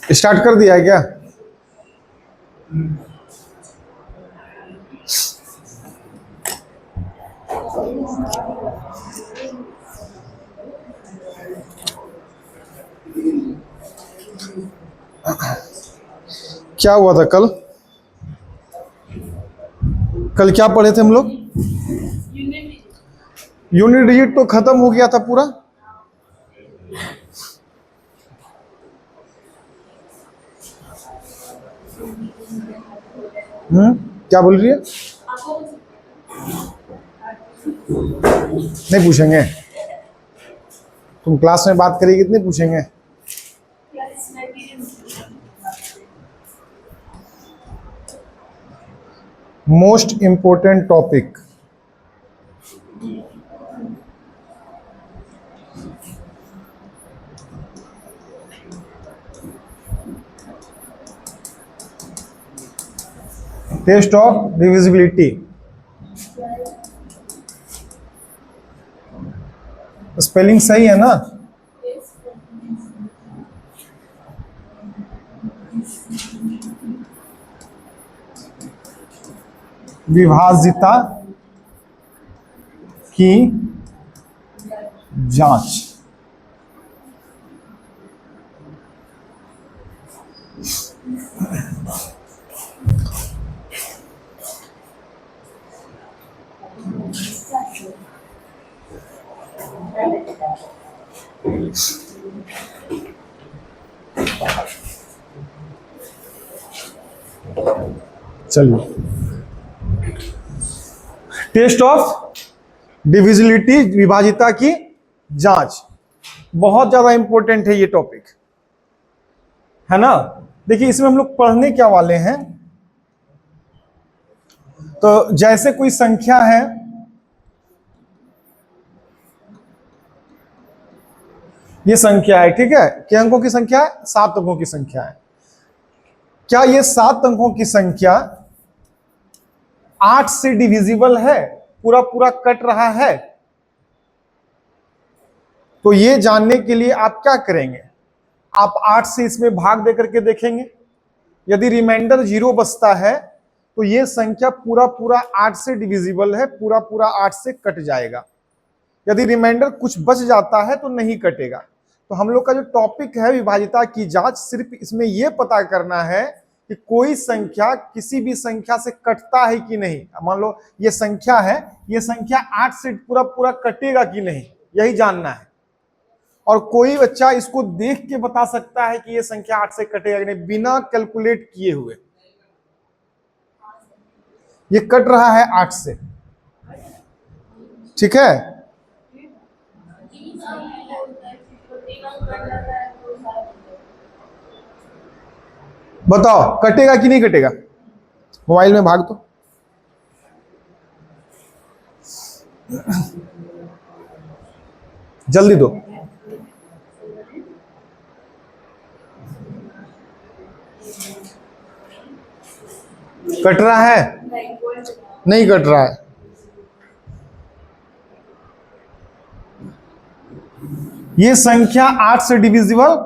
Start कर दिया है क्या? क्या हुआ था कल? कल क्या पढ़े थे हम लोग? यूनिट डिजिट तो खत्म हो गया था पूरा। क्या बोल रही है? नहीं पूछेंगे? तुम क्लास में बात करेगी कितने पूछेंगे? Most important topic, test of divisibility. Spelling सही है ना? विभाजिता की जांच। चलिए, टेस्ट ऑफ डिविजिबिलिटी, विभाजिता की जांच, बहुत ज्यादा इंपॉर्टेंट है ये टॉपिक, है ना? देखिए इसमें हम लोग पढ़ने क्या वाले हैं, तो जैसे कोई संख्या है, ये संख्या है, ठीक है? क्या अंकों की संख्या है? 7 अंकों की संख्या है। क्या ये 7 अंकों की संख्या 8 से डिविजिबल है? पूरा पूरा कट रहा है? तो ये जानने के लिए आप क्या करेंगे, आप 8 से इसमें भाग दे करके देखेंगे। यदि रिमाइंडर 0 बचता है तो ये संख्या पूरा पूरा 8 से डिविजिबल है, पूरा पूरा 8 से कट जाएगा। यदि रिमाइंडर कुछ बच जाता है तो नहीं कटेगा। तो हम लोग का जो टॉपिक है विभाजिता की जांच, सिर्फ इसमें यह पता करना है कि कोई संख्या किसी भी संख्या से कटता है कि नहीं। मान लो ये संख्या है, ये संख्या 8 से पूरा पूरा कटेगा कि नहीं, यही जानना है। और कोई बच्चा इसको देख के बता सकता है कि ये संख्या 8 से कटेगा कि नहीं, बिना कैलकुलेट किए हुए। ये कट रहा है 8 से, ठीक है? बताओ कटेगा कि नहीं कटेगा? मोबाइल में भाग दो। जल्दी दो। कट रहा है? नहीं कट रहा है। ये संख्या 8 से डिविजिबल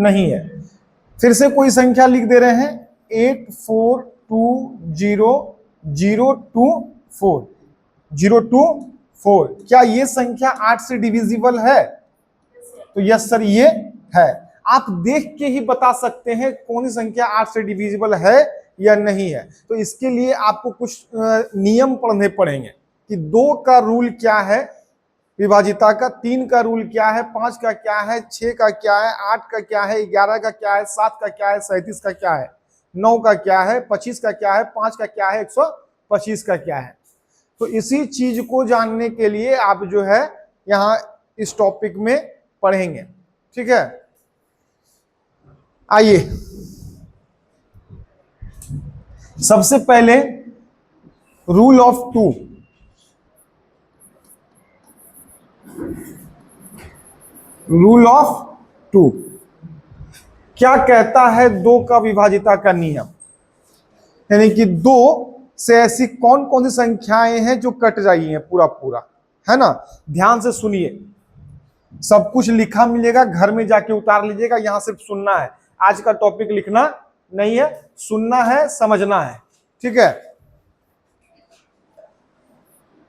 नहीं है। फिर से कोई संख्या लिख दे रहे हैं, 8420024024। क्या ये संख्या 8 से डिविजिबल है? तो यस सर ये है। आप देख के ही बता सकते हैं कौन सी संख्या 8 से डिविजिबल है या नहीं है। तो इसके लिए आपको कुछ नियम पढ़ने पड़ेंगे कि 2 का रूल क्या है विभाजिता का, 3 का रूल क्या है, 5 का क्या है, 6 का क्या है, 8 का क्या है, 11 का क्या है, 7 का क्या है, 37 का क्या है, 9 का क्या है, 25 का क्या है, 5 का क्या है, 125 का क्या है। तो इसी चीज को जानने के लिए आप जो है यहाँ इस टॉपिक में पढ़ेंगे, ठीक है? आइए सबसे पहले rule of two, rule of two क्या कहता है? दो का विभाजिता का नियम, यानी कि दो से ऐसी कौन कौन सी संख्याएं हैं जो कट रही हैं पूरा पूरा, है ना। ध्यान से सुनिए, सब कुछ लिखा मिलेगा, घर में जाके उतार लीजिएगा, यहां सिर्फ सुनना है। आज का टॉपिक लिखना नहीं है, सुनना है, समझना है, ठीक है।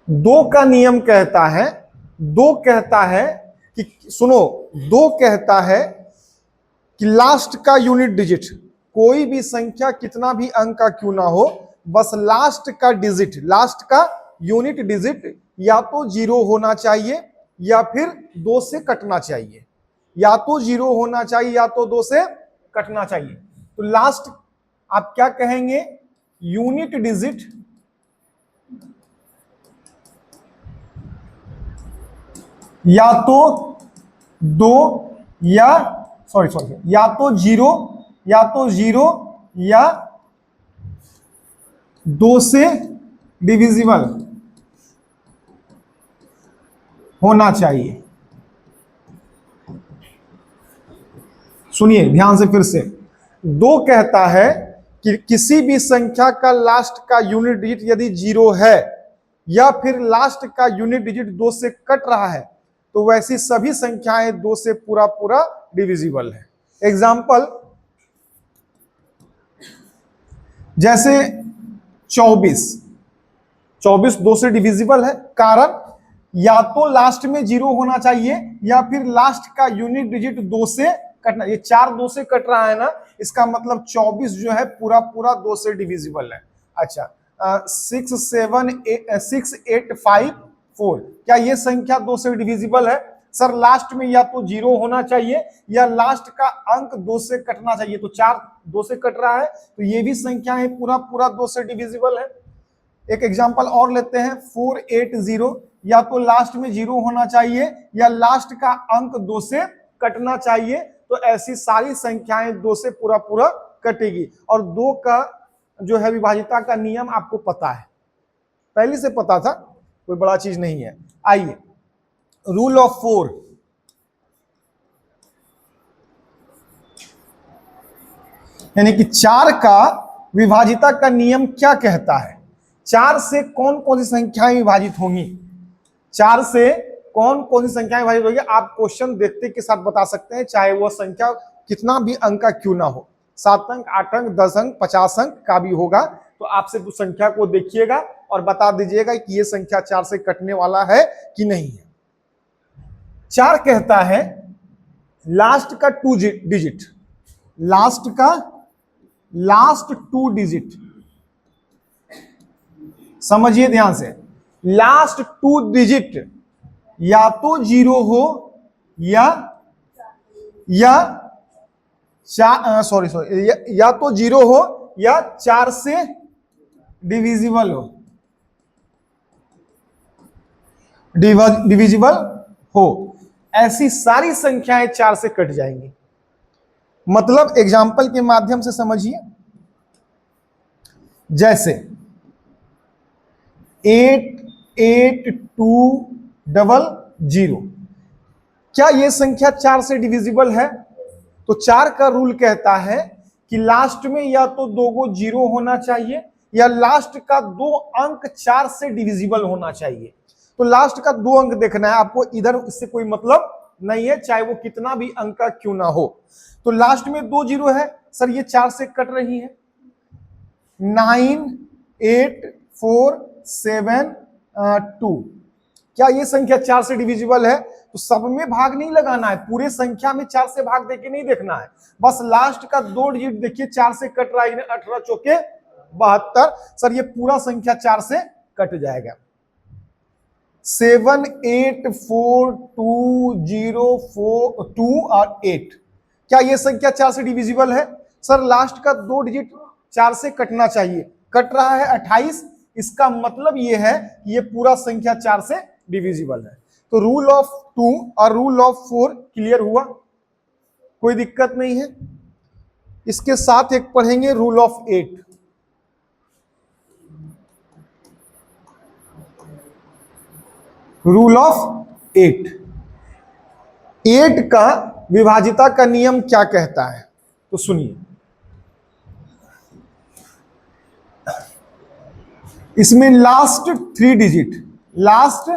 दो का नियम कहता है, दो कहता है कि सुनो, दो कहता है कि लास्ट का यूनिट डिजिट, कोई भी संख्या कितना भी अंक का क्यों ना हो, बस लास्ट का डिजिट, लास्ट का यूनिट डिजिट या तो जीरो होना चाहिए या फिर दो से कटना चाहिए, या तो जीरो होना चाहिए या तो दो से कटना चाहिए। तो लास्ट आप क्या कहेंगे? यूनिट डिजिट या तो दो या या तो जीरो, या तो जीरो या दो से डिविजिबल होना चाहिए। सुनिए ध्यान से फिर से, दो कहता है कि किसी भी संख्या का लास्ट का यूनिट डिजिट यदि जीरो है या फिर लास्ट का यूनिट डिजिट दो से कट रहा है तो वैसी सभी संख्याएं दो से पूरा पूरा डिविजिबल है। एग्जाम्पल जैसे 24, 24 दो से डिविजिबल है, कारण या तो लास्ट में जीरो होना चाहिए या फिर लास्ट का यूनिट डिजिट दो से कटना। ये चार दो से कट रहा है ना, इसका मतलब 24 जो है पूरा पूरा दो से डिविजिबल है। अच्छा 6, 7, 6, 8, 5, 4, क्या ये संख्या दो से डिविजिबल है? सर लास्ट में या तो जीरो होना चाहिए या लास्ट का अंक दो से कटना चाहिए, तो चार दो से कट रहा है तो ये भी संख्या है पूरा पूरा दो से डिविजिबल है। एक एग्जांपल और लेते हैं, 480, या तो लास्ट में जीरो होना चाहिए या लास्ट का अंक दो से कटना चाहिए, तो ऐसी सारी संख्याएं दो से पूरा पूरा कटेगी। और दो का जो है विभाजिता का नियम आपको पता है, पहले से पता था, कोई बड़ा चीज नहीं है। आइए रूल ऑफ 4, यानी कि चार का विभाजिता का नियम क्या कहता है? चार से कौन कौन सी संख्याएं विभाजित होंगी? चार से कौन कौन सी संख्याएं विभाजित होगी? आप क्वेश्चन देखते के साथ बता सकते हैं, चाहे वह संख्या कितना भी अंक का क्यों ना हो, 7 अंक, 8 अंक, 10 अंक, 50 अंक का भी होगा, तो आप सिर्फ उस संख्या को देखिएगा और बता दीजिएगा कि यह संख्या चार से कटने वाला है कि नहीं है। चार कहता है लास्ट का टू डिजिट, लास्ट का लास्ट टू डिजिट, समझिए ध्यान से, लास्ट टू डिजिट या तो जीरो हो या या तो जीरो हो या चार से डिविजिबल हो, डिविजिबल हो, ऐसी सारी संख्याएं चार से कट जाएंगी। मतलब एग्जाम्पल के माध्यम से समझिए, जैसे 8820, क्या यह संख्या चार से डिविजिबल है? तो चार का रूल कहता है कि लास्ट में या तो दो गो जीरो होना चाहिए या लास्ट का दो अंक चार से डिविजिबल होना चाहिए। तो लास्ट का दो अंक देखना है आपको, इधर इससे कोई मतलब नहीं है, चाहे वो कितना भी अंक का क्यों ना हो। तो लास्ट में दो जीरो है, सर ये चार से कट रही है, 9, 8, 4, 7, 2, क्या ये संख्या चार से डिविजिबल है? तो सब में भाग नहीं लगाना है, पूरे संख्या में चार से भाग देके नहीं देखना है, बस लास्ट का दो डिजिट देखिए चार से कट रहा है, 18 चौके 72, सर ये पूरा संख्या चार से कट जाएगा। 7, 8, 4, 2, 0, 4, 2 और 8, क्या ये संख्या चार से डिविजिबल है? सर लास्ट का दो डिजिट चार से कटना चाहिए, कट रहा है 28, इसका मतलब ये है कि ये पूरा संख्या चार से डिविजिबल है। तो रूल ऑफ 2 और रूल ऑफ 4 क्लियर हुआ, कोई दिक्कत नहीं है। इसके साथ एक पढ़ेंगे रूल ऑफ 8। Rule of 8। 8 का विभाजिता का नियम क्या कहता है, तो सुनिए। इसमें लास्ट 3 डिजिट, लास्ट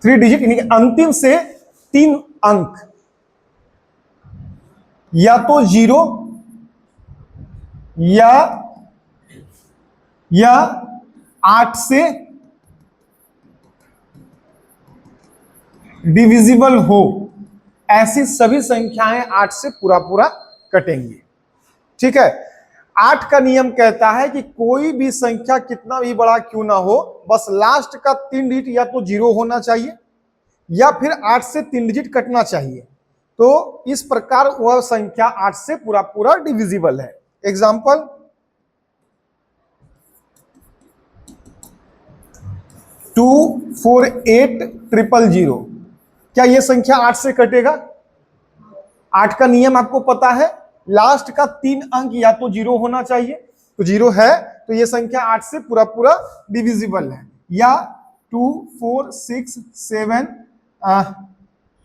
3 डिजिट यानी कि अंतिम से 3 अंक या तो 0 या 8 से डिविजिबल हो, ऐसी सभी संख्याएं 8 से पूरा पूरा कटेंगी। ठीक है। 8 का नियम कहता है कि कोई भी संख्या कितना भी बड़ा क्यों ना हो, बस लास्ट का 3 डिजिट या तो 0 होना चाहिए या फिर 8 से 3 डिजिट कटना चाहिए। तो इस प्रकार वह संख्या 8 से पूरा पूरा डिविजिबल है। एग्जाम्पल, 248000। क्या यह संख्या 8 से कटेगा? 8 का नियम आपको पता है, लास्ट का 3 अंक या तो 0 होना चाहिए, तो 0 है, तो यह संख्या 8 से पूरा पूरा डिविजिबल है। या 2, 4, 6, 7,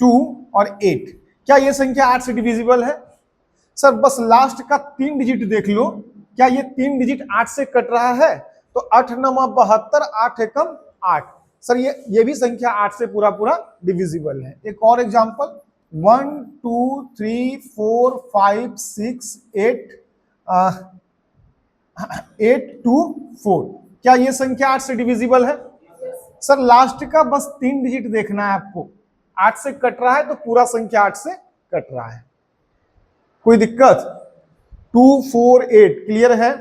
2 और 8, क्या यह संख्या 8 से डिविजिबल है? सर बस लास्ट का 3 डिजिट देख लो, क्या ये 3 डिजिट 8 से कट रहा है? तो 8 9 72, 8 एकम 8। सर ये भी संख्या 8 से पूरा पूरा डिविजिबल है। एक और एग्जांपल, 1 2 3 4 5 6 8 8 2 4, क्या ये संख्या 8 से डिविजिबल है? सर लास्ट का बस 3 डिजिट देखना है आपको, 8 से कट रहा है तो पूरा संख्या 8 से कट रहा है। कोई दिक्कत? 248 क्लियर है?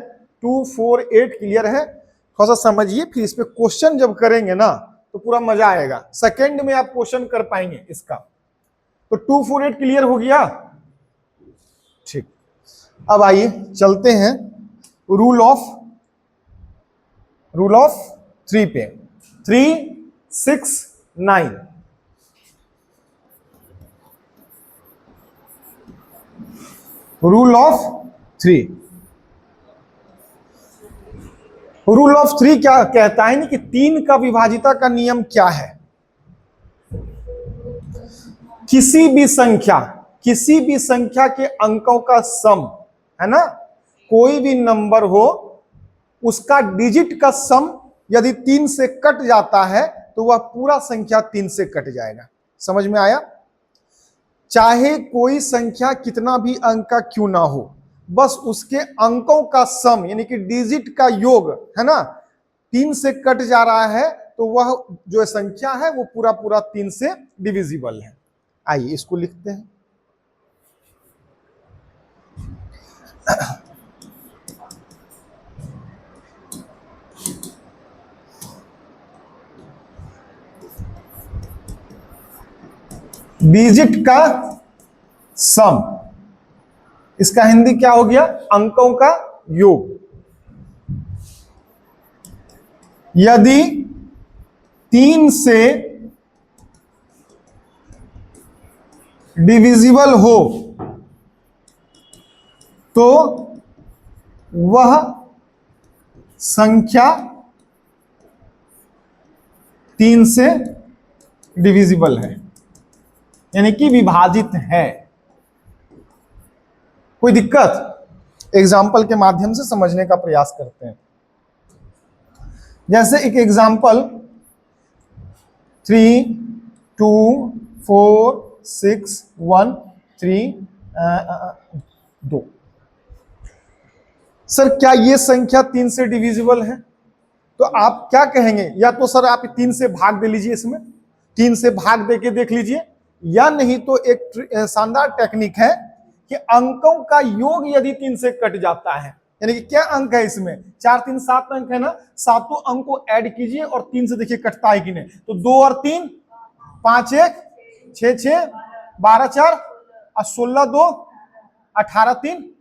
248 क्लियर है? थोड़ा सा समझिए, फिर इस पे क्वेश्चन जब करेंगे ना तो पूरा मजा आएगा। सेकंड में आप क्वेश्चन कर पाएंगे इसका। तो 248 क्लियर हो गया? ठीक। अब आइए चलते हैं रूल ऑफ 3 पे। 3 6 9। Rule of 3। रूल ऑफ 3 क्या कहता है कि 3 का विभाजिता का नियम क्या है? किसी भी संख्या के अंकों का सम, है ना, कोई भी नंबर हो उसका डिजिट का सम यदि 3 से कट जाता है तो वह पूरा संख्या 3 से कट जाएगा। समझ में आया? चाहे कोई संख्या कितना भी अंक का क्यों ना हो, बस उसके अंकों का सम यानी कि डिजिट का योग, है ना, 3 से कट जा रहा है तो वह जो संख्या है वो पूरा पूरा 3 से डिविजिबल है। आइए इसको लिखते हैं। डिजिट का सम, इसका हिंदी क्या हो गया? अंकों का योग। यदि 3 से डिविजिबल हो तो वह संख्या 3 से डिविजिबल है, यानी कि विभाजित है। कोई दिक्कत? एग्जाम्पल के माध्यम से समझने का प्रयास करते हैं। जैसे एक एग्जाम्पल, 3 2 4 6 1 3 2। सर क्या ये संख्या 3 से डिविजिबल है? तो आप क्या कहेंगे? या तो सर आप 3 से भाग दे लीजिए, इसमें 3 से भाग दे के देख लीजिए, या नहीं तो एक शानदार टेक्निक है कि अंकों का योग यदि 3 से कट जाता है, यानी कि क्या अंक है इसमें? 4 3 7 अंक है ना, सातों अंक को ऐड कीजिए और 3 से देखिए कटता है कि नहीं। तो 2 और 3 5 1 6 6 12 4 और 16 2 18 3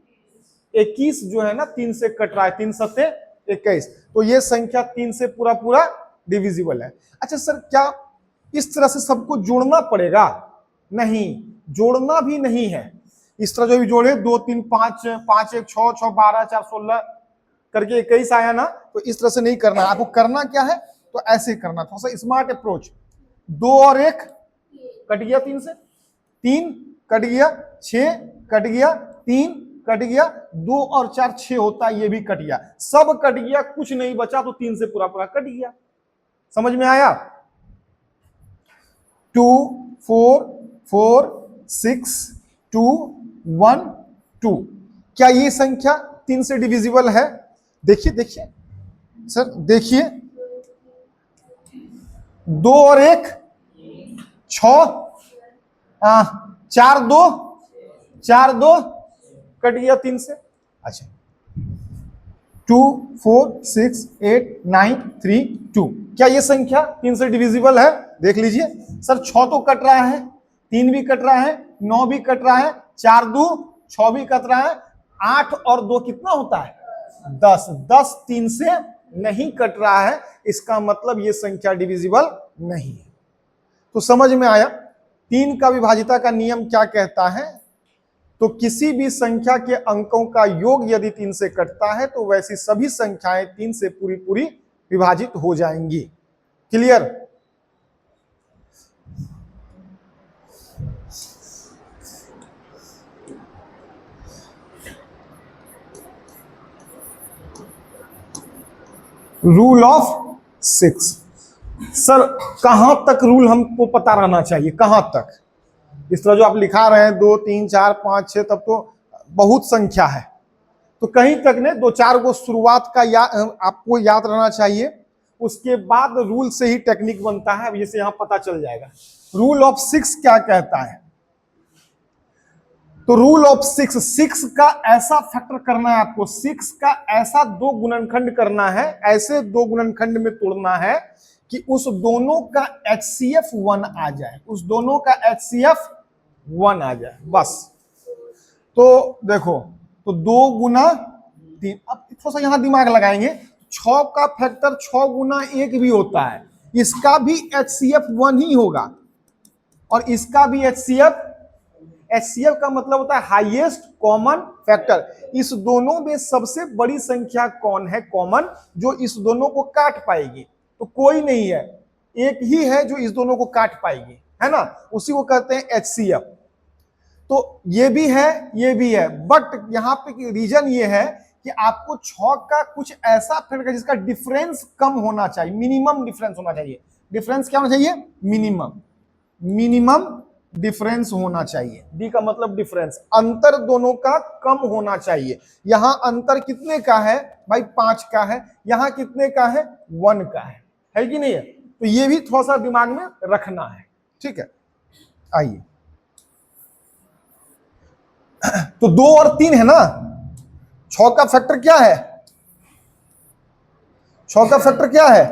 21 जो है ना 3 से कट रहा है, 3 7 21। तो ये संख्या 3 से पूरा पूरा डिविजिबल है। अच्छा सर क्या इस तरह से सबको जोड़ना पड़ेगा? नहीं, जोड़ना भी नहीं है। इस तरह जो भी जोड़े 2 3 5 5 1 6 6 12 4 16 करके 21 आया ना, तो इस तरह से नहीं करना। आपको करना क्या है? तो ऐसे करना, थोड़ा सा स्मार्ट अप्रोच। 2 और 1 कट गया 3 से, 3 कट गया, 6 कट गया, 3 कट गया, 2 और 4 6 होता है, ये भी कट गया, सब कट गया, कुछ नहीं बचा, तो 3 से पूरा पूरा कट गया। समझ में आया? 2 4 4 6 2 1 2। क्या ये संख्या 3 से डिविजिबल है? देखिए देखिए सर, देखिए 2 और 1 6, 4 2 4 2 कट गया 3 से। अच्छा, 2 4 6 8 9 3 2, क्या ये संख्या 3 से डिविजिबल है? देख लीजिए सर, 6 तो कट रहा है, 3 भी कट रहा है, 9 भी कट रहा है, 4 2 6 भी कट रहा है, 8 और 2 कितना होता है? 10। 10 3 से नहीं कट रहा है, इसका मतलब ये संख्या डिविजिबल नहीं है। तो समझ में आया 3 का विभाजिता का नियम क्या कहता है? तो किसी भी संख्या के अंकों का योग यदि 3 से कटता है तो वैसी सभी संख्याएं 3 से पूरी पूरी विभाजित हो जाएंगी। क्लियर? Rule of 6। सर कहां तक रूल हमको पता रहना चाहिए, कहां तक? इस तरह जो आप लिखा रहे हैं 2 3 4 5 6, तब तो बहुत संख्या है, तो कहीं तक ने 2-4 को शुरुआत का आपको याद रहना चाहिए, उसके बाद रूल से ही टेक्निक बनता है। अब जैसे यहां पता चल जाएगा रूल ऑफ 6 क्या कहता है। तो रूल ऑफ 6 का ऐसा फैक्टर करना है आपको, 6 का ऐसा 2 गुणनखंड करना है, ऐसे 2 गुणनखंड में तोड़ना है कि उस दोनों का HCF 1 आ जाए, उस दोनों का HCF 1 आ जाए, बस। तो देखो, तो 2 गुना 3, अब थोड़ा सा यहां दिमाग लगाएंगे, 6 का फैक्टर 6 गुना 1 भी होता है, इसका भी HCF 1 ही होगा, और इसका भी HCF का मतलब होता है हाईएस्ट कॉमन फैक्टर। इस दोनों में सबसे बड़ी संख्या कौन है कॉमन, जो इस दोनों को काट पाएगी? तो कोई नहीं है, एक ही है जो इस दोनों को काट पाएगी, है ना, उसी को कहते हैं HCF। तो ये भी है, ये भी है, बट यहां पे रीजन ये है कि आपको 6 का कुछ ऐसा फैक्टर जिसका डिफरेंस कम होना चाहिए, मिनिमम डिफरेंस होना चाहिए। डिफरेंस क्या होना चाहिए? मिनिमम डिफरेंस होना चाहिए। डी का मतलब डिफरेंस, अंतर दोनों का कम होना चाहिए। यहां अंतर कितने का है भाई? 5 का है, यहां कितने का है? 1 का है कि नहीं है? तो ये भी थोड़ा सा दिमाग में रखना है, ठीक है। आइए, तो 2 और 3 है ना, 6 का फैक्टर क्या है? 6 का फैक्टर क्या है?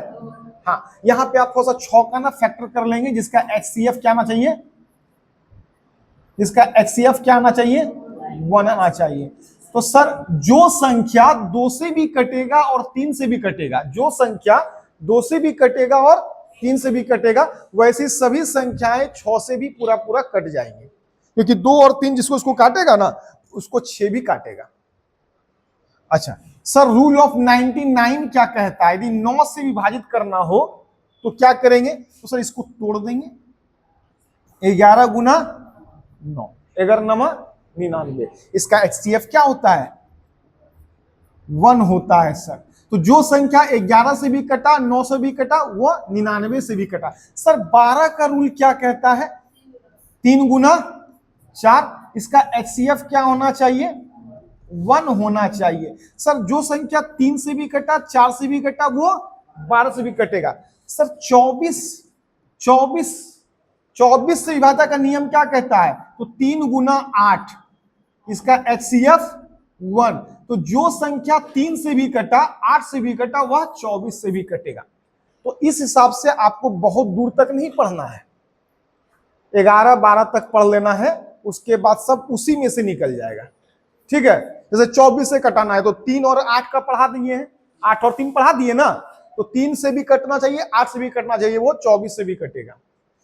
हाँ, यहां पे आप थोड़ा सा 6 का ना फैक्टर कर लेंगे, जिसका HCF क्या आना चाहिए? इसका HCF क्या आना चाहिए? 1 आना चाहिए। तो सर जो संख्या 2 से भी कटेगा और 3 से भी कटेगा, जो संख्या 2 से भी कटेगा और 3 से भी कटेगा, वैसी सभी संख्याएं 6 से भी पूरा पूरा कट जाएंगी, क्योंकि 2 और 3 जिसको इसको काटेगा ना, उसको 6 भी काटेगा। अच्छा सर, रूल ऑफ 99 क्या कहता है? यदि 9 से विभाजित करना हो तो क्या करेंगे? तो सर इसको तोड़ देंगे, 11 गुना 9, 11 9 99। इसका HCF क्या होता है? 1 होता है सर। तो जो संख्या 11 से भी कटा, 9 से भी कटा, वो 99 से भी कटा। सर 12 का रूल क्या कहता है? 3 गुना 4, इसका HCF क्या होना चाहिए? 1 होना चाहिए। सर जो संख्या 3 से भी कटा, 4 से भी कटा, वो 12 से भी कटेगा। सर 24 से विभाजन का नियम क्या कहता है? तो 3 गुना 8, इसका HCF 1। तो जो संख्या 3 से भी कटा, 8 से भी कटा, वह 24 से भी कटेगा। तो इस हिसाब से आपको बहुत दूर तक नहीं पढ़ना है, 11 12 तक पढ़ लेना है, उसके बाद सब उसी में से निकल जाएगा, ठीक है। जैसे 24 से कटाना है तो 3 और 8 का पढ़ा दिए हैं, 8 और 3 पढ़ा दिए ना, तो 3 से भी कटना चाहिए, 8 से भी कटना चाहिए, वो 24 से भी कटेगा,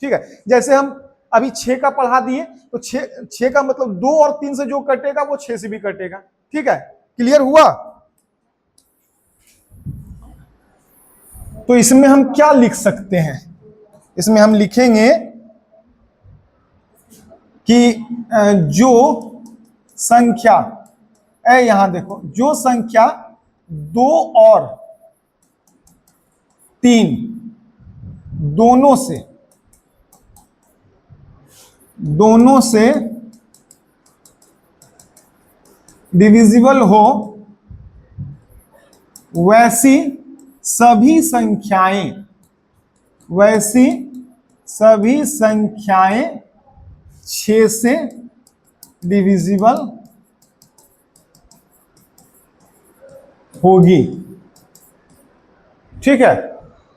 ठीक है। जैसे हम अभी 6 का पढ़ा दिए, तो 6 का मतलब 2 और 3 से जो कटेगा वो 6 से भी कटेगा, ठीक है। क्लियर हुआ? तो इसमें हम क्या लिख सकते हैं? इसमें हम लिखेंगे कि जो संख्या यहां देखो, जो संख्या 2 और 3 दोनों से डिविजिबल हो, वैसी सभी संख्याएं 6 से डिविजिबल होगी। ठीक है,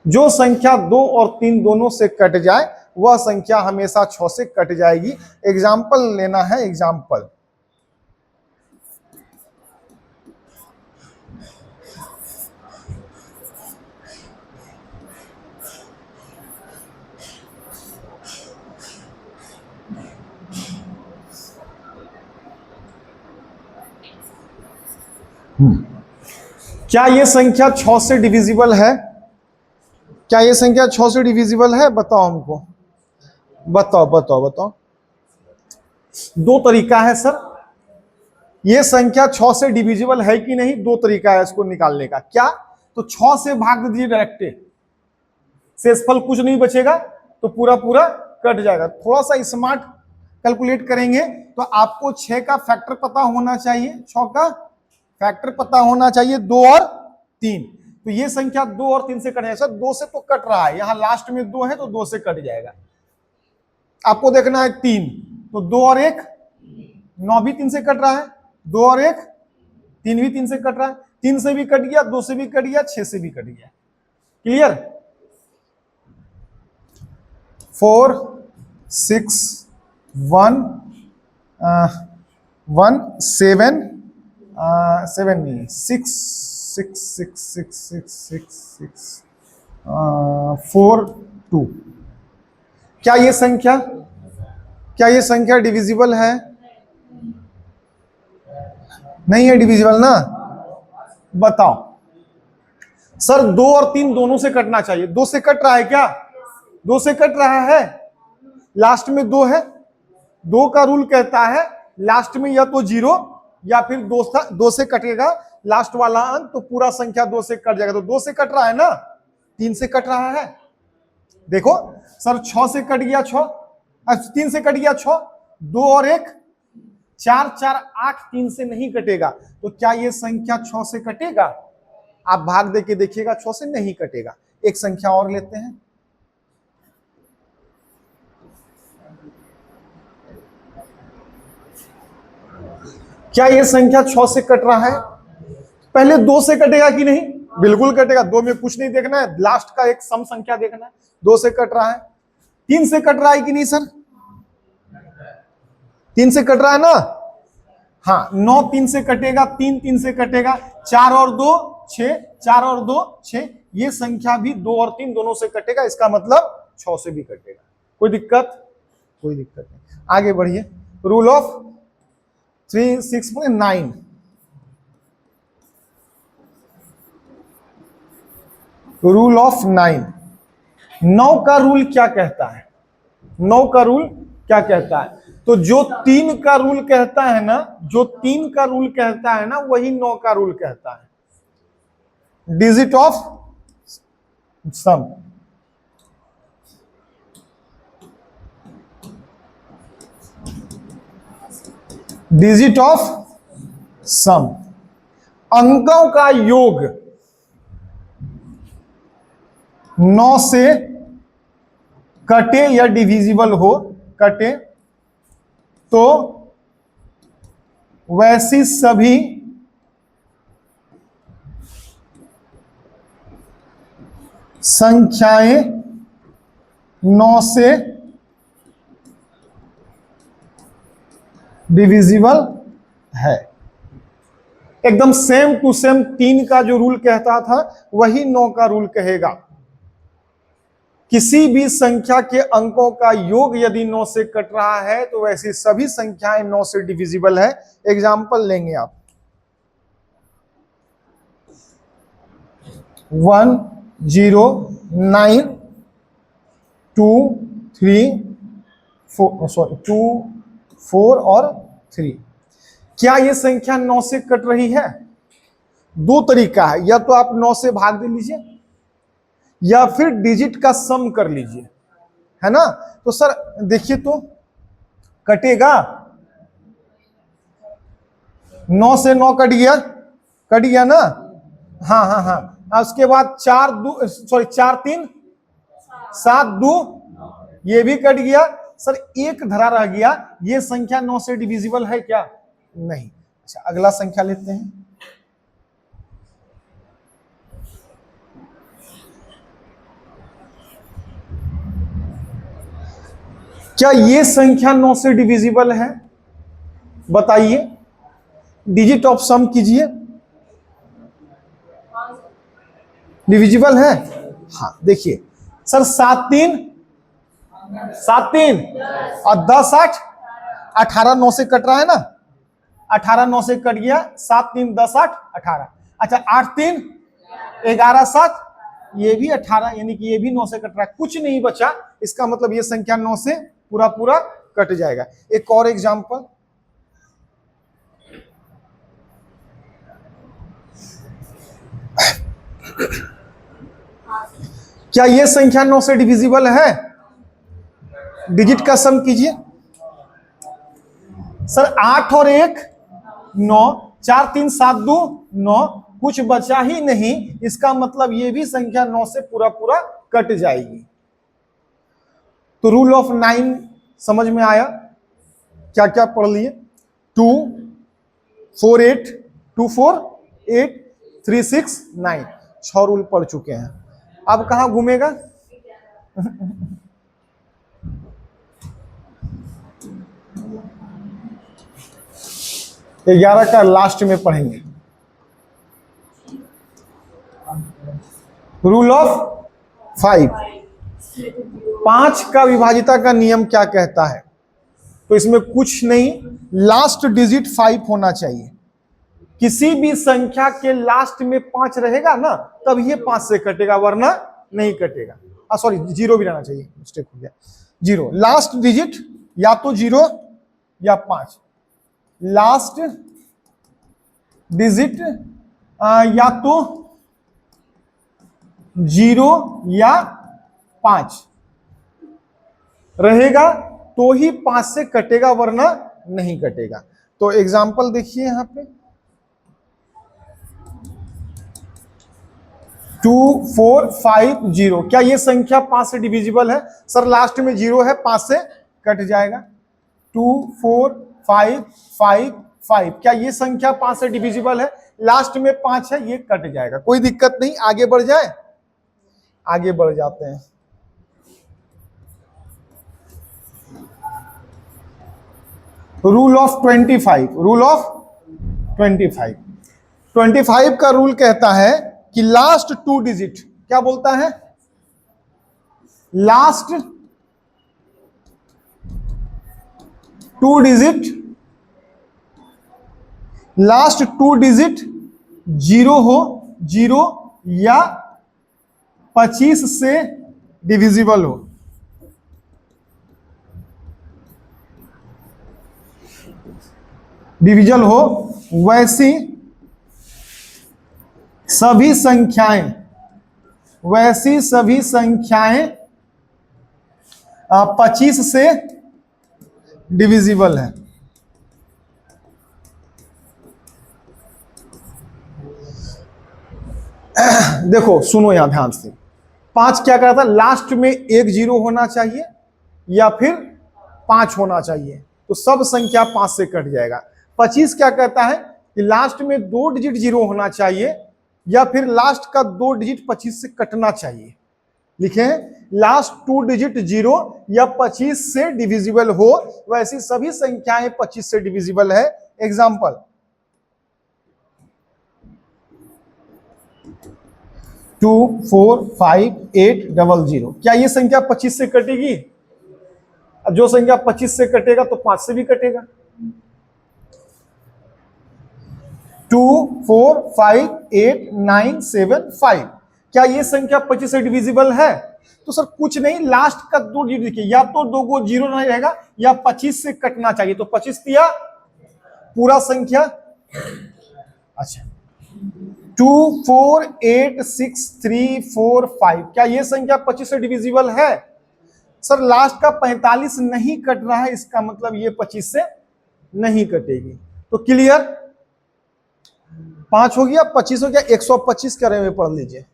जो संख्या 2 और 3 दोनों से कट जाए वह संख्या हमेशा 6 से कट जाएगी। एग्जाम्पल लेना है, एग्जाम्पल। क्या यह संख्या 6 से डिविजिबल है? क्या यह संख्या 6 से डिविजिबल है? बताओ हमको, बताओ। दो तरीका है सर, यह संख्या 6 से डिविजिबल है कि नहीं, दो तरीका है इसको निकालने का। क्या? तो 6 से भाग दीजिए डायरेक्ट, शेषफल कुछ नहीं बचेगा, तो पूरा पूरा कट जाएगा। थोड़ा सा स्मार्ट कैलकुलेट करेंगे तो आपको 6 का फैक्टर पता होना चाहिए, 6 का फैक्टर पता होना चाहिए, 2 और 3। तो ये संख्या 2 और 3 से कट जाएगा। सर 2 से तो कट रहा है, यहां लास्ट में 2 है तो 2 से कट जाएगा। आपको देखना है 3, तो 2 और 1 9 भी 3 से कट रहा है, 2 और 1 3 भी 3 से कट रहा है, 3 से भी कट गया, 2 से भी कट गया, 6 से भी कट गया। क्लियर? 4 6 1 1 7 7 नहीं 6 6 6 6 6 6 6 4 2। क्या ये संख्या डिविजिबल है? नहीं है डिविजिबल ना? बताओ सर 2 और 3 दोनों से कटना चाहिए, 2 से कट रहा है क्या? 2 से कट रहा है, लास्ट में 2 है, 2 का रूल कहता है लास्ट में या तो 0 या फिर 2 से कटेगा लास्ट वाला अंक, तो पूरा संख्या 2 से कट जाएगा। तो 2 से कट रहा है ना, 3 से कट रहा है। देखो सर 6 से कट गया 6, 3 से कट गया 6, 2 और 1 4 4 8, 3 से नहीं कटेगा। तो क्या ये संख्या 6 से कटेगा? आप भाग दे के देखिएगा, 6 से नहीं कटेगा। एक संख्या और लेते हैं, क्या ये संख्या 6 से कट रहा है? पहले 2 से कटेगा कि नहीं? बिल्कुल कटेगा, 2 में कुछ नहीं देखना है, लास्ट का एक सम संख्या देखना है। 2 से कट रहा है। 3 से कट रहा है कि नहीं सर? 3 से कट रहा है ना? हाँ, 9 3 से कटेगा, 3 3 से कटेगा, 4 और 2 6, 4 और 2 6, ये संख्या भी 2 और 3 दोनों से कटेगा, इसका मतलब 6 से भी कटेगा। कोई दिक्कत? कोई दिक्कत नहीं। आगे बढ़िए। Rule of 3 6 9। रूल ऑफ 9, 9 का रूल क्या कहता है? 9 का रूल क्या कहता है? तो जो 3 का रूल कहता है ना, जो 3 का रूल कहता है ना, वही 9 का रूल कहता है। Digit of sum, digit of sum, अंकों का योग 9 से कटे या डिविजिबल हो, कटे तो वैसी सभी संख्याएं 9 से डिविजिबल है। एकदम सेम टू सेम 3 का जो रूल कहता था वही 9 का रूल कहेगा। किसी भी संख्या के अंकों का योग यदि 9 से कट रहा है तो वैसी सभी संख्याएं 9 से डिविजिबल है। एग्जाम्पल लेंगे आप, 1 0 9 2 3 4 सॉरी 2 4 और 3। क्या ये संख्या 9 से कट रही है? दो तरीका है, या तो आप 9 से भाग दे लीजिए या फिर डिजिट का सम कर लीजिए, है ना। तो सर देखिए तो कटेगा, 9 से 9 कट गया ना। हाँ हाँ हाँ, उसके बाद 4 3 7 2, ये भी कट गया। सर एक धरा रह गया, ये संख्या 9 से डिविजिबल है क्या? नहीं। अच्छा अगला संख्या लेते हैं। क्या ये संख्या 9 से डिविजिबल है? बताइए, डिजिट ऑफ सम कीजिए। डिविजिबल है? हाँ देखिए सर, 7 3 और 10 8 18, 9 से कट रहा है ना, 18 9 से कट गया, 7 3 10 8 18। अच्छा 8 3 11 7, ये भी 18, यानी कि ये भी 9 से कट रहा है, कुछ नहीं बचा। इसका मतलब ये संख्या 9 से पूरा पूरा कट जाएगा। एक और एग्जांपल, क्या ये संख्या 9 से डिविजिबल है? डिजिट का सम कीजिए। सर 8 और 1 9, 4 3 7 2 9, कुछ बचा ही नहीं। इसका मतलब ये भी संख्या 9 से पूरा पूरा कट जाएगी। तो रूल ऑफ 9 समझ में आया? क्या क्या पढ़ लिए? 2 4 8 2 4 8 3 6 9, 6 रूल पढ़ चुके हैं। अब कहां घूमेगा? 11 का लास्ट में पढ़ेंगे। रूल ऑफ 5, 5 का विभाजिता का नियम क्या कहता है? तो इसमें कुछ नहीं, लास्ट डिजिट 5 होना चाहिए। किसी भी संख्या के लास्ट में 5 रहेगा ना, तब ये 5 से कटेगा, वरना नहीं कटेगा। सॉरी 0 भी रहना चाहिए, मिस्टेक हो गया। 0 लास्ट डिजिट, या तो 0 या 5। लास्ट डिजिट या तो 0 या 5 रहेगा तो ही 5 से कटेगा, वरना नहीं कटेगा। तो एग्जांपल देखिए यहां पे, 2 4 5 0। क्या ये संख्या 5 से डिविजिबल है? सर लास्ट में 0 है, 5 से कट जाएगा। 2 4 5 5 5, क्या ये संख्या 5 से डिविजिबल है? लास्ट में 5 है, ये कट जाएगा, कोई दिक्कत नहीं। आगे बढ़ जाए, आगे बढ़ जाते हैं। रूल ऑफ 25, रूल ऑफ 25 का रूल कहता है कि लास्ट 2 डिजिट, क्या बोलता है? लास्ट 2 डिजिट, लास्ट 2 डिजिट 0 हो, 0 या 25 से डिविजिबल हो। डिविजल हो, वैसी सभी संख्याएं, वैसी सभी संख्याएं 25 से डिविजिबल है। देखो सुनो यहां ध्यान से, 5 क्या कहता है? लास्ट में 1 0 होना चाहिए या फिर 5 होना चाहिए, तो सब संख्या 5 से कट जाएगा। 25 क्या कहता है कि लास्ट में 2 डिजिट 0 होना चाहिए या फिर लास्ट का 2 डिजिट 25 से कटना चाहिए। लिखे लास्ट 2 डिजिट 0 या 25 से डिविजिबल हो, वैसी सभी संख्याएं 25 से डिविजिबल है। एग्जांपल, 2 4 5 8 0 क्या ये संख्या 25 से कटेगी? जो संख्या 25 से कटेगा तो 5 से भी कटेगा। 2 4 5 8 9 7 5, क्या ये संख्या 25 से डिविजिबल है? तो सर कुछ नहीं, लास्ट का 2 डिजिट देखिए, या तो 2 को 0 नहीं रहेगा या 25 से कटना चाहिए। तो 25 दिया पूरा संख्या। अच्छा 2 4 8 6 3 4 5, क्या ये संख्या 25 से डिविजिबल है? सर लास्ट का 45 नहीं कट रहा है, इसका मतलब ये 25 से नहीं कटेगी। तो क्लियर, 5 हो गया, 25 हो गया, 125 करे हुए पढ़ लीजिए।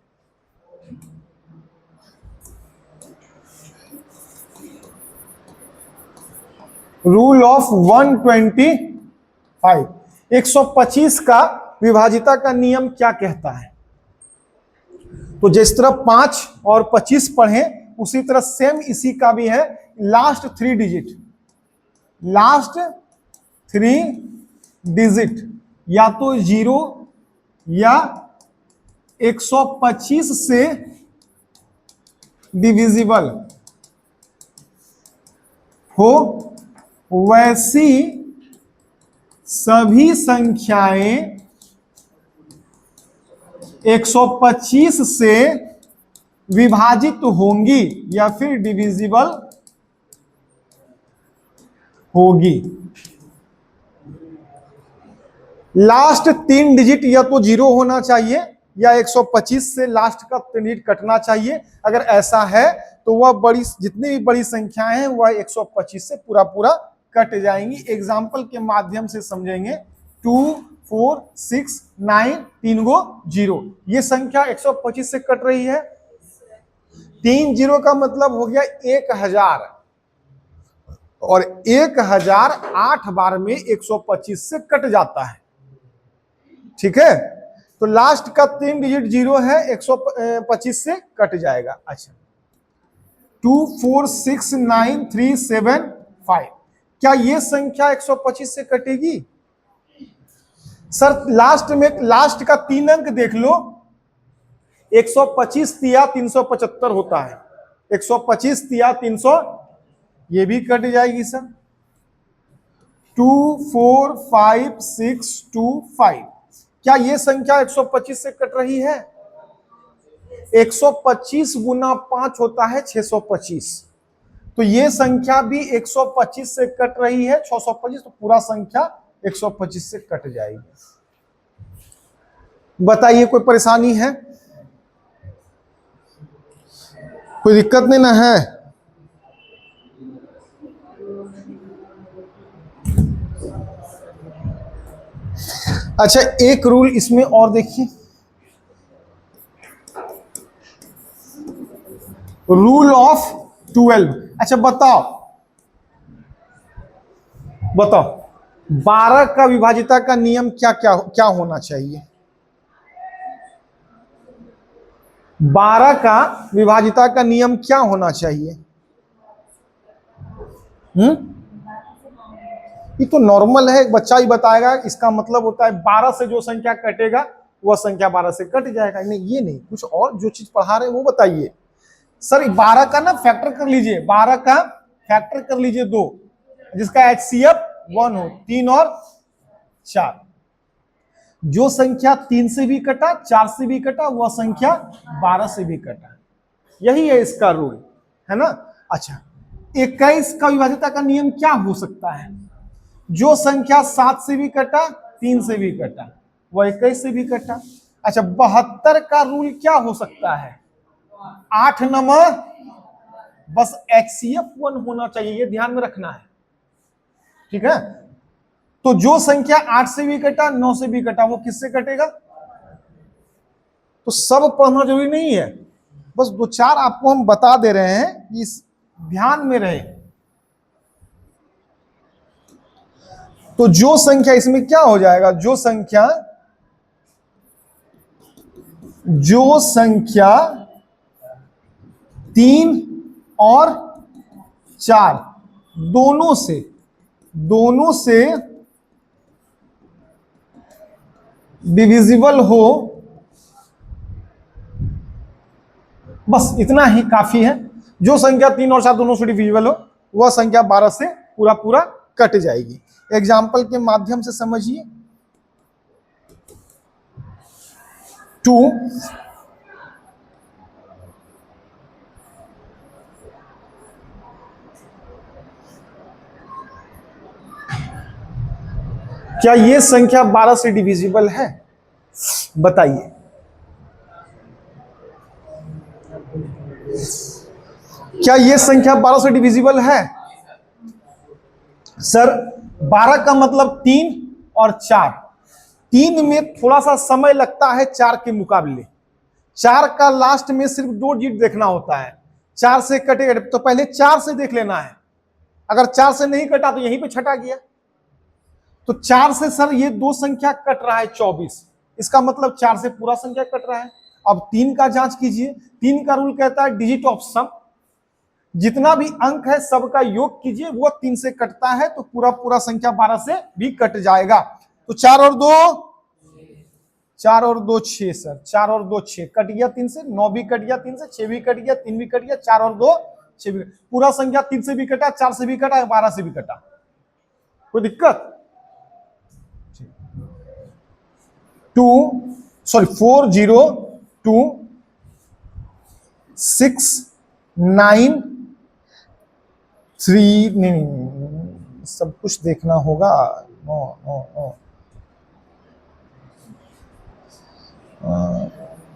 रूल ऑफ 125, 125 का विभाजिता का नियम क्या कहता है? तो जिस तरह 5 और 25 पढ़े उसी तरह सेम इसी का भी है, लास्ट 3 डिजिट, लास्ट 3 डिजिट या तो 0 या 125 से डिविजिबल हो, वैसी सभी संख्याएं 125 से विभाजित होंगी या फिर डिविजिबल होगी। लास्ट 3 डिजिट या तो 0 होना चाहिए या 125 से लास्ट का 3 डिजिट कटना चाहिए। अगर ऐसा है तो वह बड़ी, जितनी भी बड़ी संख्याएं हैं वह 125 से पूरा पूरा कट जाएंगी। एग्जाम्पल के माध्यम से समझेंगे। 2 4 6 9, 3 गो 0, ये संख्या 125 से कट रही है। 3 0 का मतलब हो गया 1000, और 1000 8 बार में 125 से कट जाता है। ठीक है, तो लास्ट का 3 डिजिट 0 है, 125 से कट जाएगा। अच्छा 2 4 6 9 3 7 5, क्या ये संख्या 125 से कटेगी? सर लास्ट में, लास्ट का 3 अंक देख लो, 125 तिया 375 होता है, 125 तिया 300, ये भी कट जाएगी सर। 2 4 5 6 2 5, क्या ये संख्या 125 से कट रही है? 125 गुना 5 होता है 625, तो ये संख्या भी 125 से कट रही है, 625, तो पूरा संख्या 125 से कट जाएगी। बताइए कोई परेशानी है? कोई दिक्कत नहीं ना है? अच्छा एक रूल इसमें और देखिए, रूल ऑफ 12। अच्छा बताओ 12 का विभाजिता का नियम क्या क्या क्या होना चाहिए? 12 का विभाजिता का नियम क्या होना चाहिए? ये तो नॉर्मल है, एक बच्चा ही बताएगा। इसका मतलब होता है 12 से जो संख्या कटेगा वह संख्या 12 से कट जाएगा। नहीं ये नहीं, कुछ और जो चीज पढ़ा रहे हैं वो बताइए। सर 12 का ना फैक्टर कर लीजिए, 12 का फैक्टर कर लीजिए 2, जिसका HCF 1 हो, 3 और 4। जो संख्या 3 से भी कटा, 4 से भी कटा, वह संख्या 12 से भी कटा। यही है इसका रूल, है ना। अच्छा 21 का विभाजिता का नियम क्या हो सकता है? जो संख्या 7 से भी कटा, 3 से भी कटा, वह 21 से भी कटा। अच्छा 72 का रूल क्या हो सकता है? 8 नंबर, बस HCF 1 होना चाहिए, ये ध्यान में रखना है। ठीक है, तो जो संख्या 8 से भी कटा, 9 से भी कटा, वो किससे कटेगा? तो सब पढ़ना जरूरी नहीं है, बस 2-4 आपको हम बता दे रहे हैं, इस ध्यान में रहे। तो जो संख्या इसमें क्या हो जाएगा? जो संख्या 3 और 4 दोनों से डिविजिबल हो, बस इतना ही काफी है। जो संख्या 3 और 4 दोनों से डिविजिबल हो, वह संख्या 12 से पूरा पूरा कट जाएगी। एग्जाम्पल के माध्यम से समझिए। 2 क्या ये संख्या 12 से डिविजिबल है? बताइए। क्या ये संख्या 12 से डिविजिबल है? सर 12 का मतलब 3 और 4। 3 में थोड़ा सा समय लगता है 4 के मुकाबले। 4 का लास्ट में सिर्फ 2 डिजिट देखना होता है। 4 से कटेगा तो पहले 4 से देख लेना है। अगर 4 से नहीं कटा तो यहीं पे छटा गया। तो 4 से सर ये 2 संख्या कट रहा है 24। इसका मतलब 4 से पूरा संख्या कट रहा है। अब 3 का जांच कीजिए। 3 का रूल कहता है डिजिट ऑफ सम, जितना भी अंक है सबका योग कीजिए, वो 3 से कटता है तो पूरा पूरा संख्या 12 से भी कट जाएगा। तो 4 और 2 6 सर। 4 और 2 6 कट गया 3 से, 9 भी कट गया 3 से, 6 भी कट गया, 3 भी कट गया, 4 और 2 6 भी। पूरा संख्या 3 से भी कटा, 4 से भी कटा, 12 से भी कटा। कोई दिक्कत? 4 0 2 6 9 3 नहीं, सब कुछ देखना होगा। No no no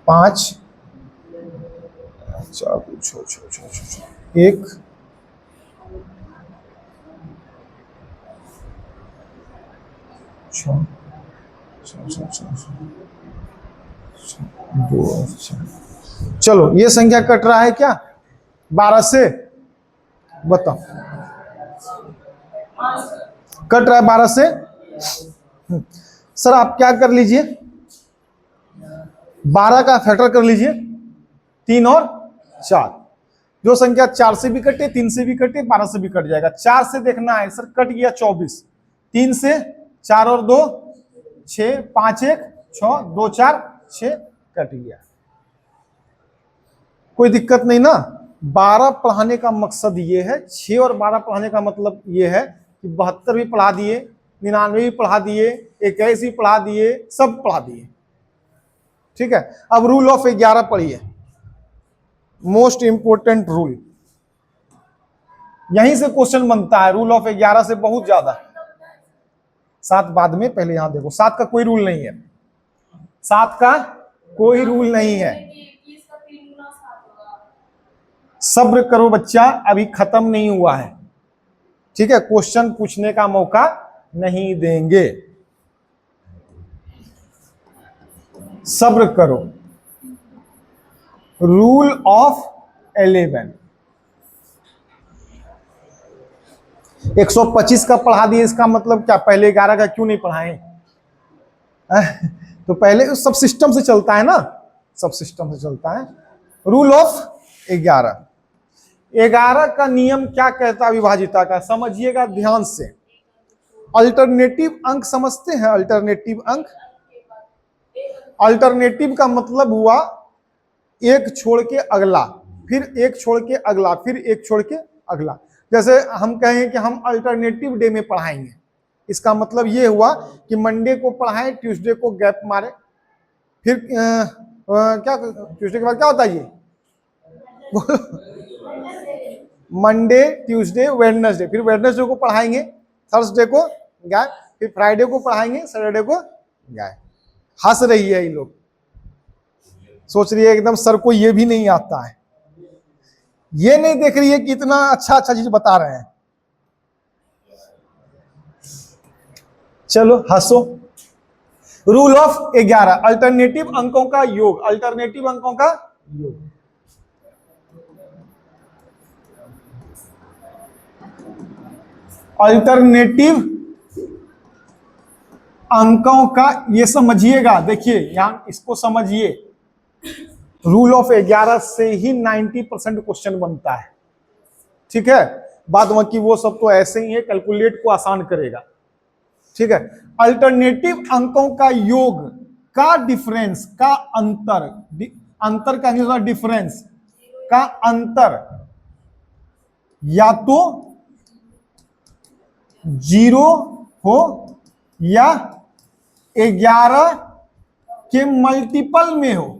5 1 2। चलो ये संख्या कट रहा है क्या 12 से? बताओ। कट रहा है 12 से। सर आप क्या कर लीजिए, 12 का फैक्टर कर लीजिए, 3 और 4। जो संख्या 4 से भी कटे, 3 से भी कटे, 12 से भी कट जाएगा। 4 से देखना है सर, कट गया 24। 3 से 4 और 2 6, 5 1 6, 2 4 6 कट गया। कोई दिक्कत नहीं ना। 12 पढ़ाने का मकसद ये है, 6 और 12 पढ़ाने का मतलब ये है कि 72 भी पढ़ा दिए, 99 भी पढ़ा दिए, 21 भी पढ़ा दिए, सब पढ़ा दिए। ठीक है। अब रूल ऑफ 11 पढ़िए, मोस्ट इंपोर्टेंट रूल। यहीं से क्वेश्चन बनता है, रूल ऑफ 11 से बहुत ज्यादा। 7 बाद में, पहले यहां देखो, 7 का कोई रूल नहीं है। 7 का कोई रूल नहीं है। सब्र करो बच्चा, अभी खत्म नहीं हुआ है। ठीक है, क्वेश्चन पूछने का मौका नहीं देंगे, सब्र करो। रूल ऑफ 11 125 का पढ़ा दिए, इसका मतलब क्या पहले 11 का क्यों नहीं पढ़ाएं? तो पहले उस सब सिस्टम से चलता है ना, सब सिस्टम से चलता है। रूल ऑफ 11 का नियम क्या कहता है विभाजिता का, समझिएगा ध्यान से। अल्टरनेटिव अंक समझते हैं? अल्टरनेटिव अंक, अल्टरनेटिव का मतलब हुआ एक छोड़ के अगला, फिर एक छोड़ के अगला, फिर एक छोड़ के अगला। जैसे हम कहें कि हम अल्टरनेटिव डे में पढ़ाएंगे, इसका मतलब ये हुआ कि मंडे को पढ़ाएं, ट्यूसडे को गैप मारे, फिर क्या ट्यूसडे के बाद क्या होता है ये मंडे ट्यूसडे वेडनेसडे, फिर वेडनेसडे को पढ़ाएंगे, थर्सडे को गैप, फिर फ्राइडे को पढ़ाएंगे, सैटरडे को गैप। हंस रही है ये लोग, सोच रही है एकदम सर को ये भी नहीं आता है, ये नहीं देख रही है कि इतना अच्छा अच्छा चीज बता रहे हैं। चलो हंसो। रूल ऑफ 11, अल्टरनेटिव अंकों का योग, अल्टरनेटिव अंकों का योग। अल्टरनेटिव अंकों का ये समझिएगा, देखिए यहां इसको समझिए। रूल ऑफ 11 से ही 90% क्वेश्चन बनता है। ठीक है, बाद बाकी वो सब तो ऐसे ही है, कैलकुलेट को आसान करेगा। ठीक है, अल्टरनेटिव अंकों का योग का डिफरेंस का अंतर, अंतर का डिफरेंस का अंतर या तो 0 हो या 11 के मल्टीपल में हो।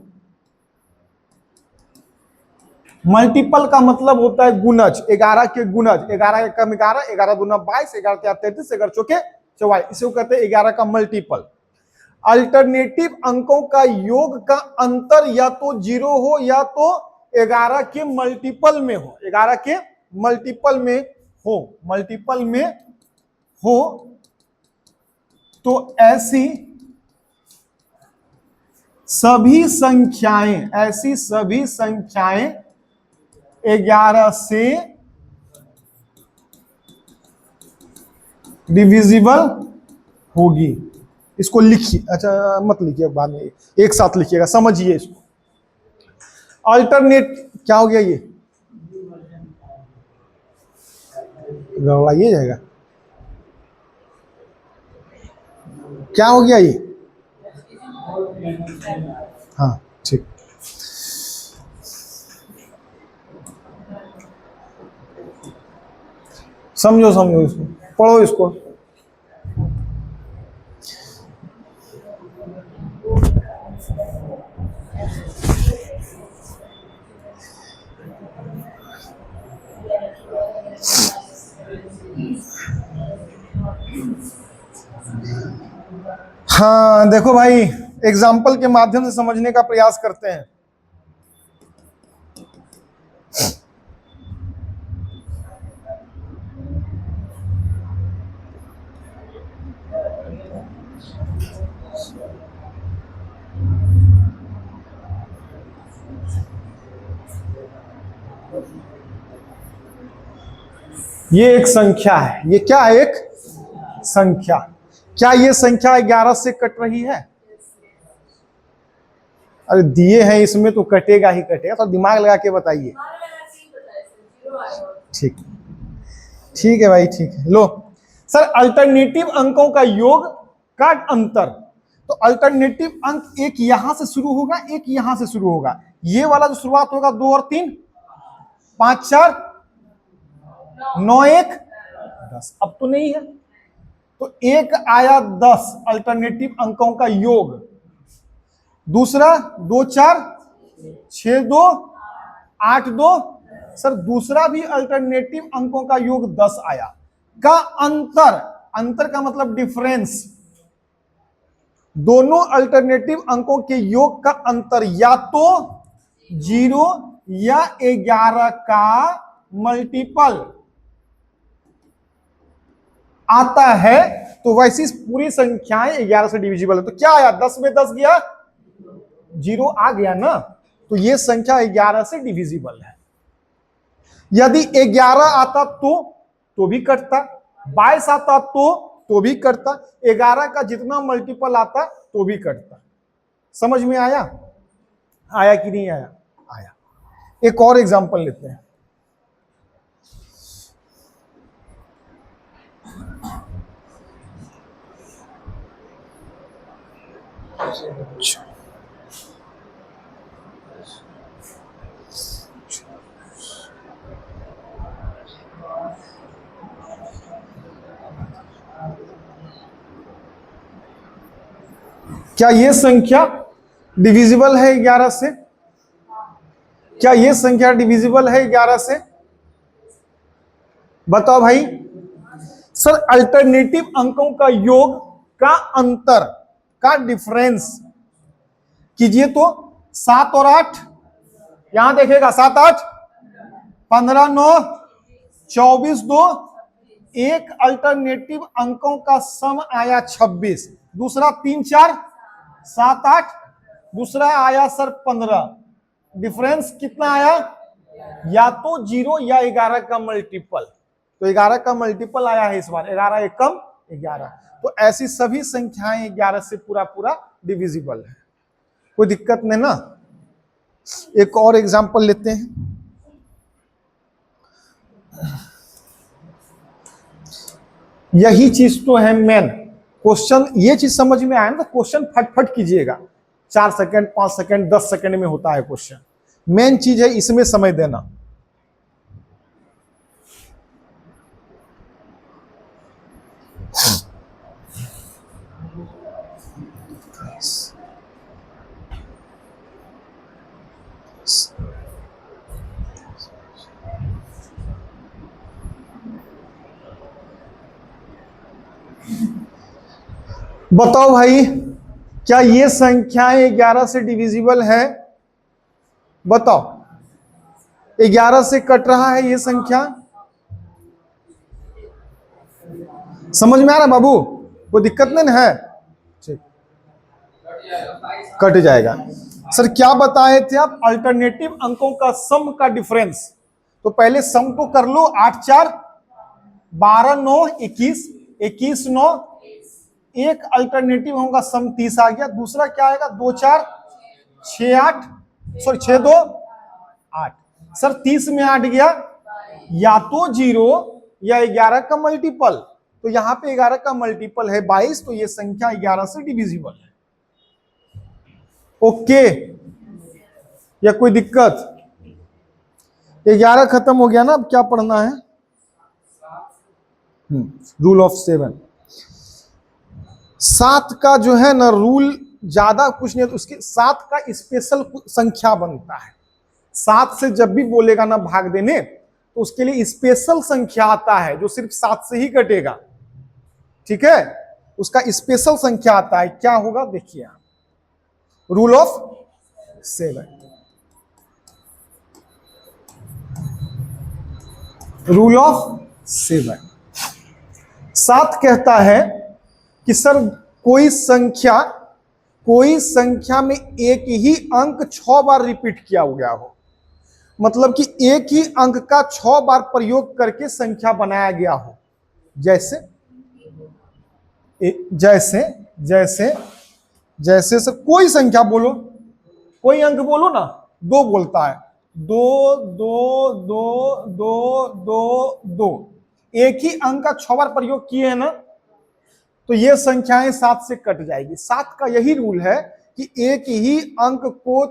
मल्टीपल का मतलब होता है गुणज, 11 के गुणज, 11 एकम 11, 11 दूना 22, 11 33, 11 चौके y, इसे कहते हैं 11 का मल्टीपल। अल्टरनेटिव अंकों का योग का अंतर या तो 0 हो या तो 11 के मल्टीपल में हो, 11 के मल्टीपल में हो, तो ऐसी सभी संख्याएं 11 से डिविजिबल होगी। इसको लिखिए, अच्छा मत लिखिए, बाद में एक साथ लिखिएगा, समझिए इसको। अल्टरनेट क्या हो गया, ये गड़बड़ाइए जाएगा, क्या हो गया ये? हाँ ठीक। समझो इसको, पढ़ो इसको। हाँ देखो भाई, एग्जाम्पल के माध्यम से समझने का प्रयास करते हैं। ये एक संख्या है, ये क्या है? एक संख्या। क्या ये संख्या 11 से कट रही है? अरे दिए हैं इसमें तो कटेगा ही कटेगा, तो दिमाग लगा के बताइए। ठीक ठीक है भाई, ठीक है। लो सर, अल्टरनेटिव अंकों का योग का अंतर, तो अल्टरनेटिव अंक एक यहां से शुरू होगा, एक यहां से शुरू होगा। ये वाला जो शुरुआत होगा 2 और 3, 5 4 9 1 10, अब तो नहीं है, तो एक आया 10 अल्टरनेटिव अंकों का योग। दूसरा 2 4 6 2 8 2, सर दूसरा भी अल्टरनेटिव अंकों का योग 10 आया। का अंतर, अंतर का मतलब डिफरेंस, दोनों अल्टरनेटिव अंकों के योग का अंतर या तो 0 या 11 का मल्टीपल आता है, तो वैसी पूरी संख्याएं 11 से डिविजिबल है। तो क्या आया, 10 में 10 गया, 0 आ गया ना, तो ये संख्या 11 से डिविजिबल है। यदि 11 आता तो भी कटता, 22 आता तो भी कटता, 11 का जितना मल्टीपल आता तो भी कटता। समझ में आया? आया कि नहीं आया? आया। एक और एग्जांपल लेते हैं। क्या ये संख्या डिविजिबल है 11 से? क्या ये संख्या डिविजिबल है 11 से? बताओ भाई। सर अल्टरनेटिव अंकों का योग का अंतर का डिफरेंस कीजिए तो 7 और 8, यहां देखेगा 7 8 15 9 24 2, एक अल्टरनेटिव अंकों का सम आया 26, दूसरा 3 4 7 8, दूसरा आया सर 15। डिफरेंस कितना आया? या तो 0 या 11 का मल्टीपल, तो 11 का मल्टीपल आया है इस बार, 11 एक कम 11। तो ऐसी सभी संख्याएं 11 से पूरा डिविजिबल है, कोई दिक्कत नहीं ना। एक और एग्जांपल लेते हैं। यही चीज तो है मेन क्वेश्चन, ये चीज समझ में आया ना, तो क्वेश्चन फटफट कीजिएगा, 4 सेकंड 5 सेकंड 10 सेकंड में होता है क्वेश्चन। मेन चीज है इसमें समय देना। बताओ भाई, क्या ये संख्याएं 11 से डिविजिबल है? बताओ, 11 से कट रहा है ये संख्या? समझ में आ रहा बाबू? कोई दिक्कत नहीं ना है? ठीक, कट जाएगा। सर क्या बताए थे आप? अल्टरनेटिव अंकों का सम का डिफरेंस। तो पहले सम तो कर लो। 8 4 12 9 21, 21 9, एक अल्टरनेटिव होगा सम 30 आ गया। दूसरा क्या आएगा? 2 4 6 8, सॉरी 6 2 8। सर 30 में 8 गया, या तो 0 या 11 का मल्टीपल। तो यहां पे 11 का मल्टीपल है 22, तो ये संख्या 11 से डिविजिबल है। ओके, या कोई दिक्कत? 11 खत्म हो गया ना, अब क्या पढ़ना है? Rule of 7। 7 का जो है ना रूल ज्यादा कुछ नहीं है, तो उसके 7 का स्पेशल संख्या बनता है। 7 से जब भी बोलेगा ना भाग देने, तो उसके लिए स्पेशल संख्या आता है जो सिर्फ 7 से ही कटेगा। ठीक है, उसका स्पेशल संख्या आता है। क्या होगा देखिए, रूल ऑफ 7। रूल ऑफ 7 7 कहता है कि सर कोई संख्या में एक ही अंक 6 बार रिपीट किया गया हो, मतलब कि एक ही अंक का 6 बार प्रयोग करके संख्या बनाया गया हो। जैसे जैसे जैसे जैसे सर कोई संख्या बोलो, कोई अंक बोलो ना। 2 बोलता है, 2 2 2 2 2 2, एक ही अंक का 6 बार प्रयोग किए है ना, तो ये संख्याएं 7 से कट जाएगी। 7 का यही रूल है कि एक ही अंक को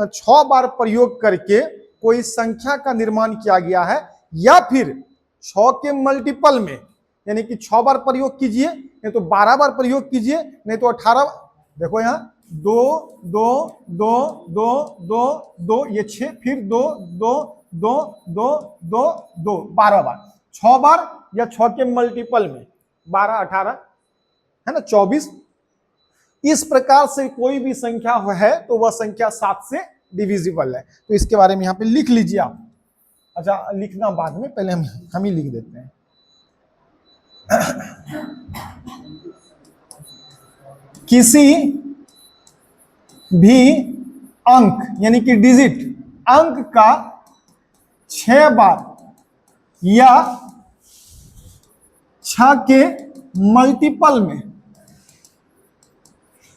6 बार प्रयोग करके कोई संख्या का निर्माण किया गया है, या फिर 6 के मल्टीपल में, यानी कि 6 बार प्रयोग कीजिए, नहीं तो 12 बार प्रयोग कीजिए, नहीं तो 18। देखो यहां 2 2 2 2 2 2, ये 6, फिर 2 2 2 2 2 2, 12 बार। 6 बार या 6 के मल्टीपल में 12 18 है ना, 24। इस प्रकार से कोई भी संख्या है तो वह संख्या 7 से डिविजिबल है। तो इसके बारे में यहां पे लिख लीजिए आप। अच्छा, लिखना बाद में, पहले हम ही लिख देते हैं। किसी भी अंक यानी कि डिजिट अंक का 6 बार या 6 के मल्टीपल में,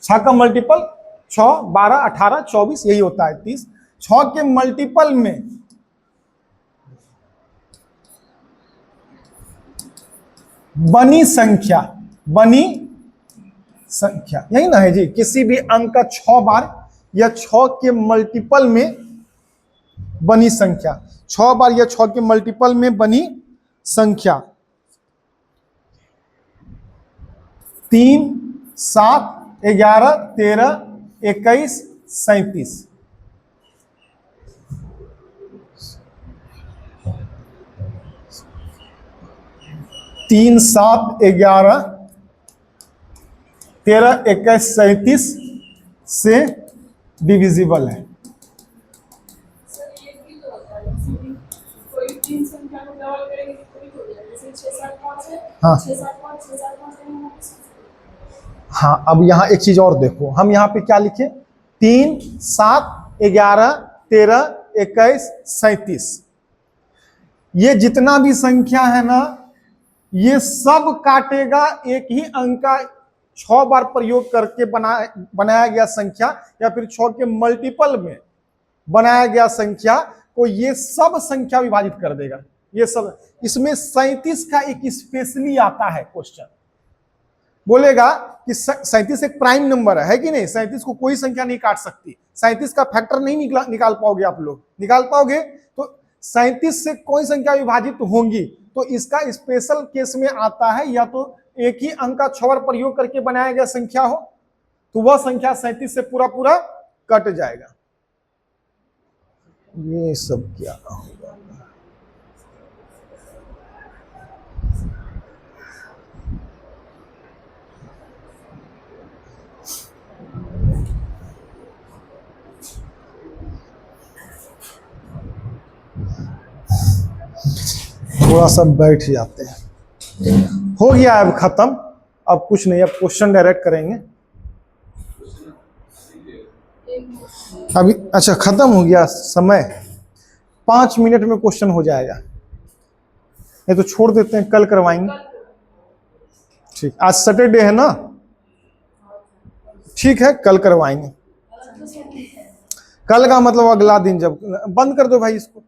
6 का मल्टीपल 6 12 18 24 यही होता है 30, 6 के मल्टीपल में बनी संख्या यही ना है जी। किसी भी अंक का 6 बार या 6 के मल्टीपल में बनी संख्या, 6 बार या 6 के मल्टीपल में बनी संख्या 3 7 11 13 21 37। 3 7 11 13 21 37 से डिविजिबल है। हाँ हाँ, अब यहां एक चीज और देखो, हम यहां पे क्या लिखे? 3 7 11 13 21 37। ये जितना भी संख्या है ना, ये सब काटेगा एक ही अंक का 6 बार प्रयोग करके बनाया गया संख्या, या फिर 6 के मल्टीपल में बनाया गया संख्या को ये सब संख्या विभाजित कर देगा। ये सब, इसमें 37 का एक स्पेशली आता है क्वेश्चन, बोलेगा कि 37 एक प्राइम नंबर है कि नहीं? 37 को कोई संख्या नहीं काट सकती। 37 का फैक्टर नहीं निकाल पाओगे आप लोग। निकाल पाओगे तो 37 से कोई संख्या विभाजित होंगी, तो इसका स्पेशल केस में आता है, या तो एक ही अंक का 6 बार प्रयोग करके बनाया गया संख्या हो, तो वह संख्या 37 से पूरा पूरा कट जाएगा। ये सब क्या होगा? थोड़ा सा बैठ जाते हैं। हो गया अब खत्म, अब कुछ नहीं, अब क्वेश्चन डायरेक्ट करेंगे अभी। अच्छा खत्म हो गया समय, 5 मिनट में क्वेश्चन हो जाएगा। ये तो छोड़ देते हैं, कल करवाएंगे। ठीक, आज सैटरडे है ना, ठीक है कल करवाएंगे। कल का मतलब अगला दिन, जब बंद कर दो भाई इसको।